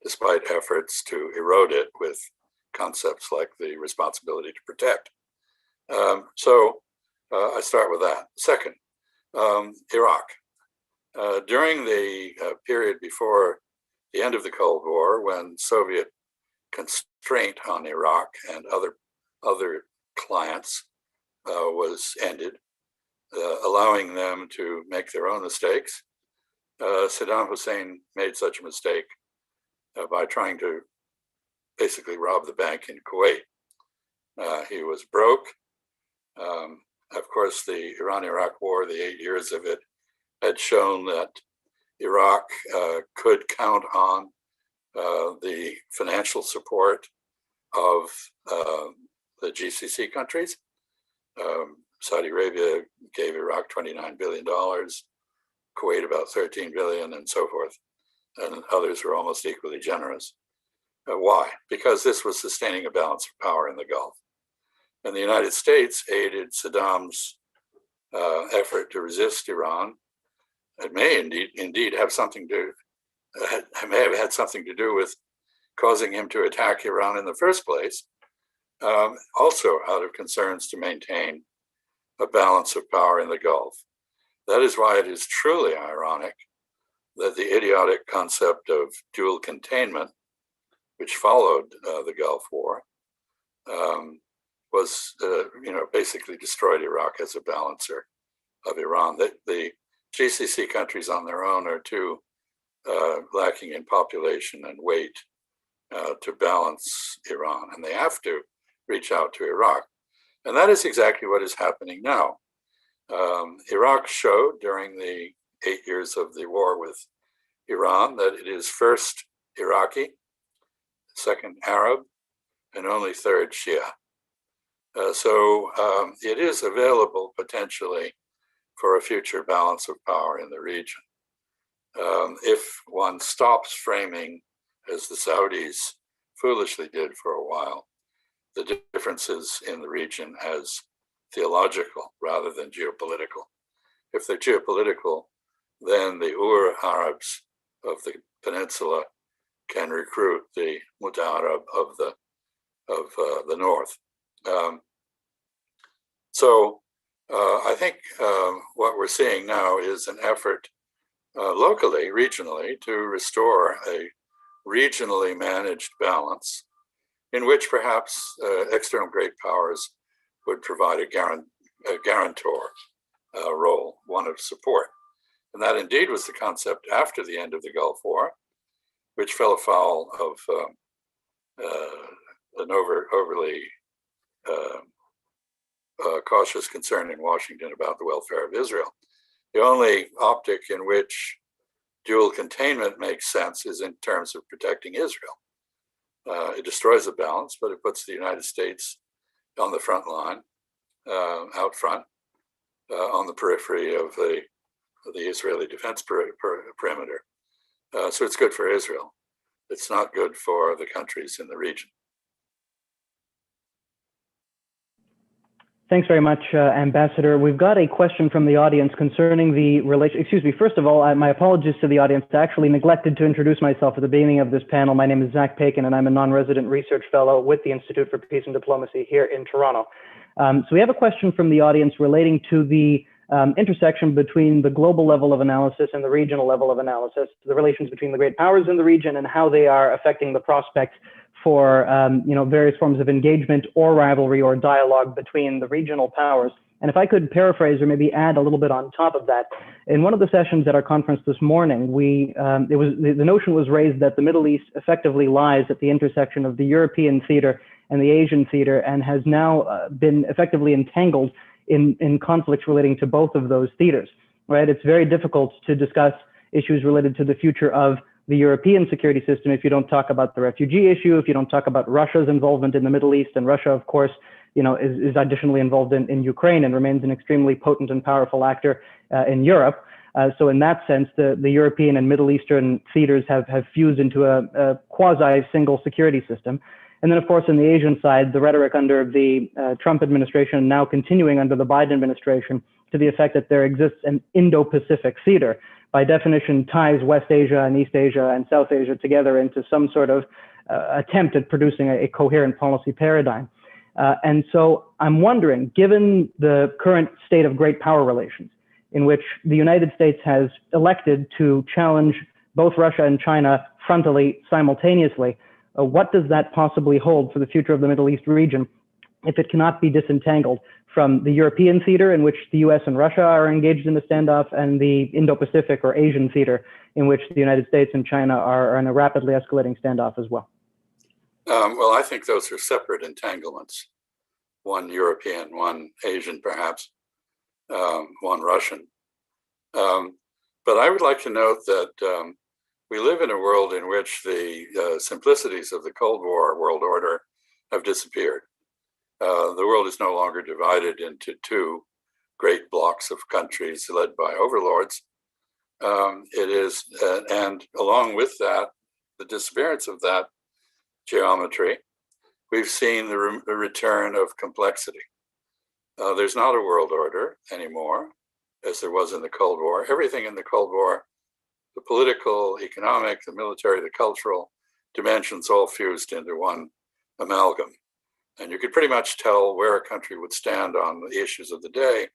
[SPEAKER 2] despite efforts to erode it with concepts like the responsibility to protect. So I start with that. Second, Iraq. During the period before the end of the Cold War, when Soviet constraint on Iraq and other clients was ended, allowing them to make their own mistakes, Saddam Hussein made such a mistake by trying to basically rob the bank in Kuwait. He was broke. Of course, the Iran-Iraq War, the 8 years of it, had shown that Iraq could count on the financial support of the GCC countries. Saudi Arabia gave Iraq $29 billion, Kuwait about $13 billion, and so forth. And others were almost equally generous. Why? Because this was sustaining a balance of power in the Gulf. And the United States aided Saddam's effort to resist Iran. It may indeed have something to may have had something to do with causing him to attack Iran in the first place, also out of concerns to maintain a balance of power in the Gulf. That is why it is truly ironic that the idiotic concept of dual containment, which followed the Gulf War, was basically destroyed Iraq as a balancer of Iran. The GCC countries on their own are too lacking in population and weight to balance Iran, and they have to reach out to Iraq. And that is exactly what is happening now. Iraq showed during the 8 years of the war with Iran that it is first Iraqi, second Arab, and only third Shia. So it is available potentially for a future balance of power in the region. If one stops framing, as the Saudis foolishly did for a while, the differences in the region as theological rather than geopolitical. If they're geopolitical, then the Arabs of the peninsula can recruit the Muta-Arab of the north. I think what we're seeing now is an effort locally, regionally, to restore a regionally managed balance in which perhaps external great powers would provide a guarantor role, one of support. And that indeed was the concept after the end of the Gulf War, which fell afoul of an overly cautious concern in Washington about the welfare of Israel. The only optic in which dual containment makes sense is in terms of protecting Israel. It destroys the balance, but it puts the United States on the front line, out front, on the periphery of the Israeli defense perimeter. So it's good for Israel. It's not good for the countries in the region.
[SPEAKER 1] Thanks very much, Ambassador. We've got a question from the audience concerning the relation. Excuse me. First of all, my apologies to the audience. I actually neglected to introduce myself at the beginning of this panel. My name is Zach Pakin, and I'm a non-resident research fellow with the Institute for Peace and Diplomacy here in Toronto. So we have a question from the audience relating to the intersection between the global level of analysis and the regional level of analysis, the relations between the great powers in the region and how they are affecting the prospects for various forms of engagement or rivalry or dialogue between the regional powers. And if I could paraphrase or maybe add a little bit on top of that, in one of the sessions at our conference this morning, the notion was raised that the Middle East effectively lies at the intersection of the European theater and the Asian theater, and has now been effectively entangled in conflicts relating to both of those theaters. Right? It's very difficult to discuss issues related to the future of the European security system if you don't talk about the refugee issue, if you don't talk about Russia's involvement in the Middle East. And Russia, of course, is additionally involved in Ukraine and remains an extremely potent and powerful actor in Europe. So in that sense, the European and Middle Eastern theaters have fused into a quasi-single security system. And then, of course, on the Asian side, the rhetoric under the Trump administration, now continuing under the Biden administration, to the effect that there exists an Indo-Pacific theater, by definition ties West Asia and East Asia and South Asia together into some sort of attempt at producing a coherent policy paradigm. And so I'm wondering, given the current state of great power relations, in which the United States has elected to challenge both Russia and China frontally simultaneously, what does that possibly hold for the future of the Middle East region if it cannot be disentangled from the European theater, in which the US and Russia are engaged in the standoff, and the Indo-Pacific or Asian theater, in which the United States and China are in a rapidly escalating standoff as well?
[SPEAKER 2] Well, I think those are separate entanglements. One European, one Asian, perhaps, one Russian. But I would like to note that we live in a world in which the simplicities of the Cold War world order have disappeared. The world is no longer divided into two great blocks of countries led by overlords. It is, and along with that, the disappearance of that geometry, we've seen the return of complexity. There's not a world order anymore, as there was in the Cold War. Everything in the Cold War, the political, economic, the military, the cultural dimensions, all fused into one amalgam. And you could pretty much tell where a country would stand on the issues of the day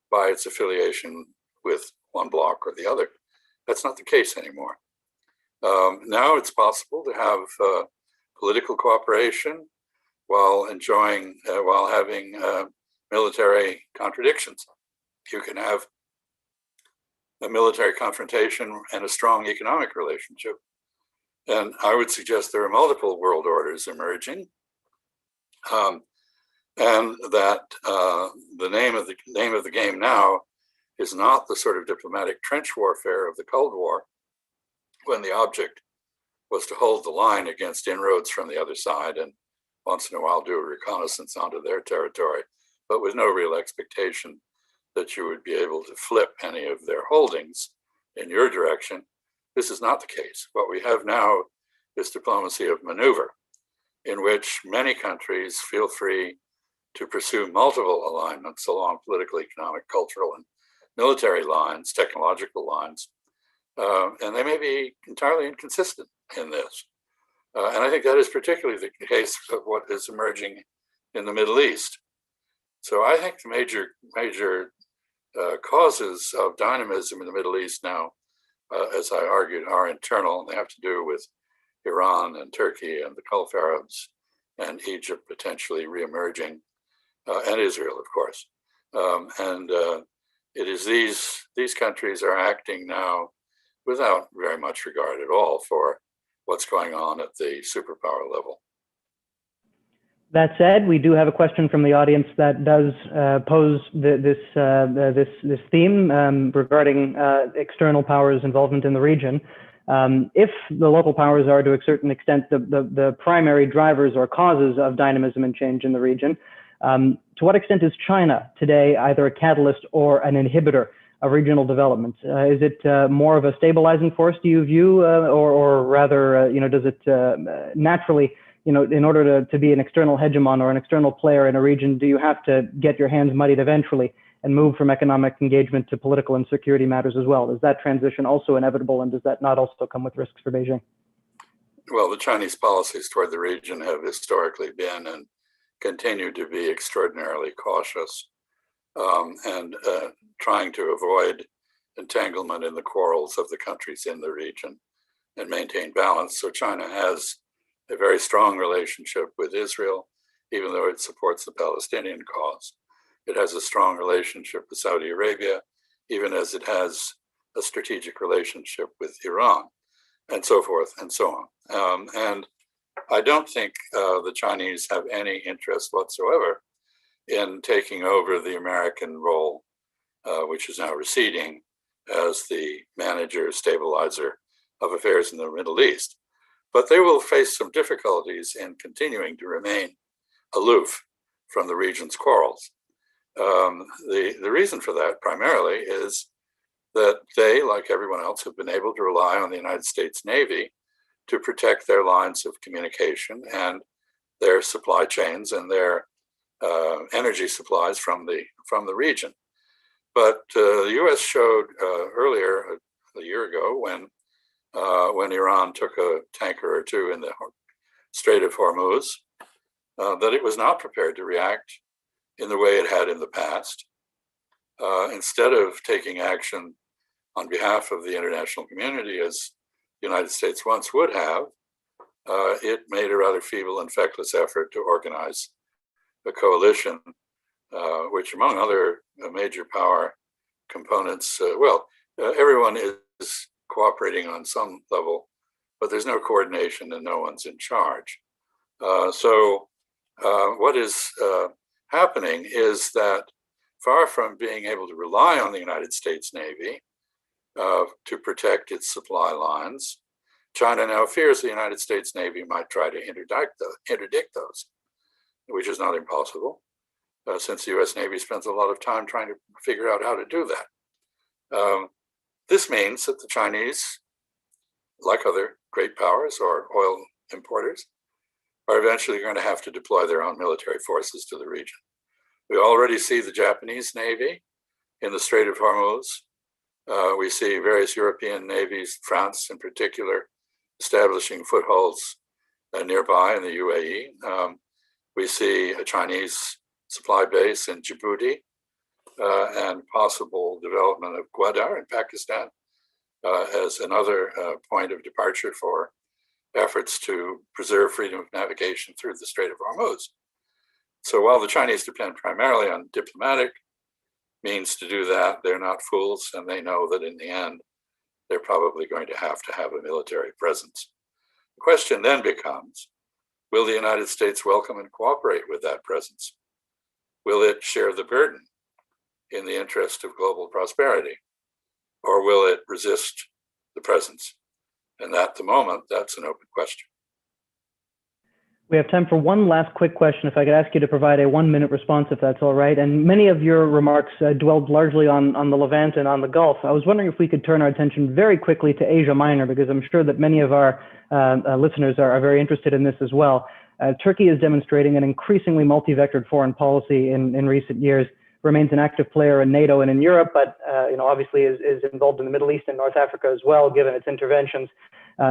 [SPEAKER 2] by its affiliation with one bloc or the other. That's not the case anymore. Now it's possible to have political cooperation while having military contradictions. You can have a military confrontation and a strong economic relationship. And I would suggest there are multiple world orders emerging. and that the name of the game now is not the sort of diplomatic trench warfare of the Cold War, when the object was to hold the line against inroads from the other side and once in a while do a reconnaissance onto their territory, but with no real expectation that you would be able to flip any of their holdings in your direction. This is not the case. What we have now is diplomacy of maneuver, in which many countries feel free to pursue multiple alignments along political, economic, cultural, and military lines, technological lines, and they may be entirely inconsistent in this. And I think that is particularly the case of what is emerging in the Middle East. So I think the major causes of dynamism in the Middle East now, as I argued, are internal, and they have to do with Iran and Turkey and the Gulf Arabs and Egypt potentially reemerging, and Israel, of course. It is these countries are acting now without very much regard at all for what's going on at the superpower level.
[SPEAKER 1] That said, we do have a question from the audience that does pose this theme regarding external powers' involvement in the region. If the local powers are, to a certain extent, the primary drivers or causes of dynamism and change in the region, to what extent is China today either a catalyst or an inhibitor of regional development? Is it more of a stabilizing force, do you view, or rather, does it naturally, in order to be an external hegemon or an external player in a region, do you have to get your hands muddied eventually and move from economic engagement to political and security matters as well? Is that transition also inevitable, and does that not also come with risks for Beijing?
[SPEAKER 2] Well, the Chinese policies toward the region have historically been and continue to be extraordinarily cautious, and trying to avoid entanglement in the quarrels of the countries in the region and maintain balance. So China has a very strong relationship with Israel, even though it supports the Palestinian cause. It has a strong relationship with Saudi Arabia, even as it has a strategic relationship with Iran, and so forth and so on. And I don't think the Chinese have any interest whatsoever in taking over the American role, which is now receding, as the manager, stabilizer of affairs in the Middle East. But they will face some difficulties in continuing to remain aloof from the region's quarrels. The reason for that primarily is that they, like everyone else, have been able to rely on the United States Navy to protect their lines of communication and their supply chains and their energy supplies from the region. But the U.S. showed earlier, a year ago, when Iran took a tanker or two in the Strait of Hormuz, that it was not prepared to react in the way it had in the past. Instead of taking action on behalf of the international community, as the United States once would have, it made a rather feeble and feckless effort to organize a coalition, which, among other major power components, everyone is cooperating on some level, but there's no coordination and no one's in charge. So what is happening is that, far from being able to rely on the United States Navy to protect its supply lines, China now fears the United States Navy might try to interdict those, which is not impossible, since the US Navy spends a lot of time trying to figure out how to do that. This means that the Chinese, like other great powers or oil importers, are eventually going to have to deploy their own military forces to the region. We already see the Japanese Navy in the Strait of Hormuz. We see various European navies, France in particular, establishing footholds nearby in the UAE. We see a Chinese supply base in Djibouti, and possible development of Gwadar in Pakistan as another point of departure for efforts to preserve freedom of navigation through the Strait of Hormuz. So while the Chinese depend primarily on diplomatic means to do that, they're not fools, and they know that in the end, they're probably going to have a military presence. The question then becomes, will the United States welcome and cooperate with that presence? will it share the burden in the interest of global prosperity? Or will it resist the presence? And at the moment, that's an open question.
[SPEAKER 1] We have time for one last quick question. If I could ask you to provide a 1-minute response, if that's all right. And many of your remarks dwelled largely on the Levant and on the Gulf. I was wondering if we could turn our attention very quickly to Asia Minor, because I'm sure that many of our listeners are very interested in this as well. Turkey is demonstrating an increasingly multi-vectored foreign policy in recent years, remains an active player in NATO and in Europe, but obviously is involved in the Middle East and North Africa as well, given its interventions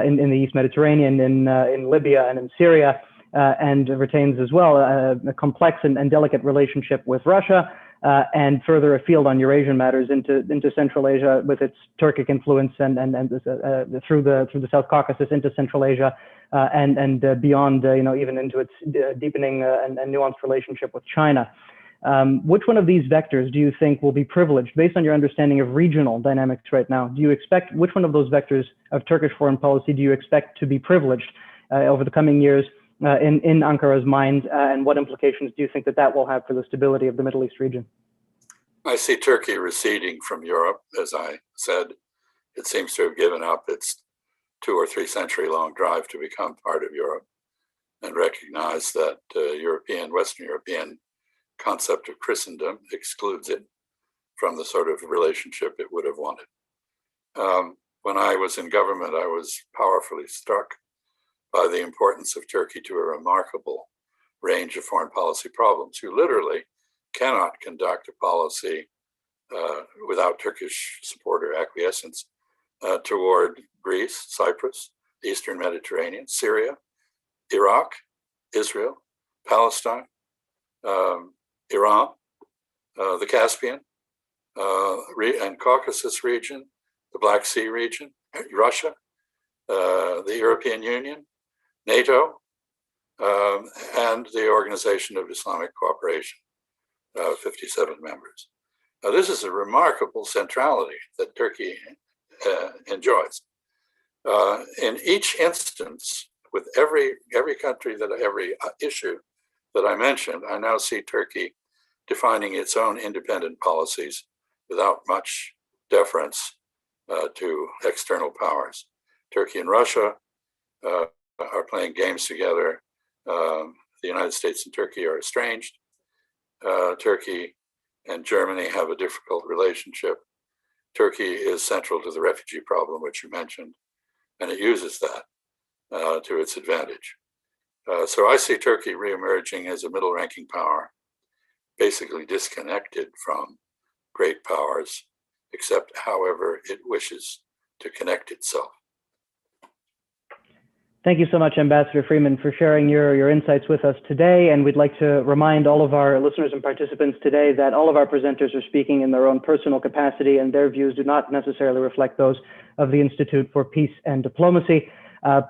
[SPEAKER 1] in the East Mediterranean, in Libya and in Syria. And retains as well a complex and delicate relationship with Russia, and further afield on Eurasian matters into Central Asia with its Turkic influence and through the South Caucasus into Central Asia, and beyond, even into its deepening and nuanced relationship with China. Which one of these vectors do you think will be privileged based on your understanding of regional dynamics right now? Do you expect, which one of those vectors of Turkish foreign policy do you expect to be privileged over the coming years in Ankara's mind, and what implications do you think that will have for the stability of the Middle East region?
[SPEAKER 2] I see Turkey receding from Europe. As I said, it seems to have given up its 2 or 3 century long drive to become part of Europe and recognize that Western European concept of Christendom excludes it from the sort of relationship it would have wanted. When I was in government, I was powerfully struck by the importance of Turkey to a remarkable range of foreign policy problems. You literally cannot conduct a policy without Turkish support or acquiescence toward Greece, Cyprus, the Eastern Mediterranean, Syria, Iraq, Israel, Palestine, Iran, the Caspian, and Caucasus region, the Black Sea region, Russia, the European Union, NATO, and the Organization of Islamic Cooperation, 57 members. Now, this is a remarkable centrality that Turkey enjoys. In each instance, with every country, every issue that I mentioned, I now see Turkey defining its own independent policies without much deference to external powers. Turkey and Russia are playing games together. The United States and Turkey are estranged. Turkey and Germany have a difficult relationship. Turkey is central to the refugee problem, which you mentioned, and it uses that to its advantage. So I see Turkey reemerging as a middle-ranking power, basically disconnected from great powers, except however it wishes to connect itself.
[SPEAKER 1] Thank you so much, Ambassador Freeman, for sharing your insights with us today. And we'd like to remind all of our listeners and participants today that all of our presenters are speaking in their own personal capacity, and their views do not necessarily reflect those of the Institute for Peace and Diplomacy.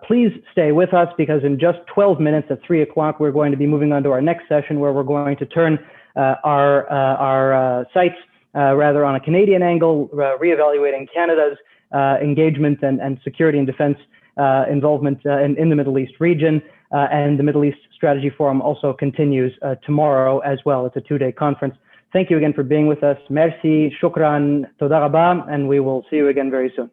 [SPEAKER 1] Please stay with us, because in just 12 minutes at 3 o'clock, we're going to be moving on to our next session, where we're going to turn our sights rather on a Canadian angle, reevaluating Canada's engagement and security and defense involvement in the Middle East region. And the Middle East Strategy Forum also continues tomorrow as well. It's a 2-day conference. Thank you again for being with us. Merci, shukran, toda rabba, and we will see you again very soon.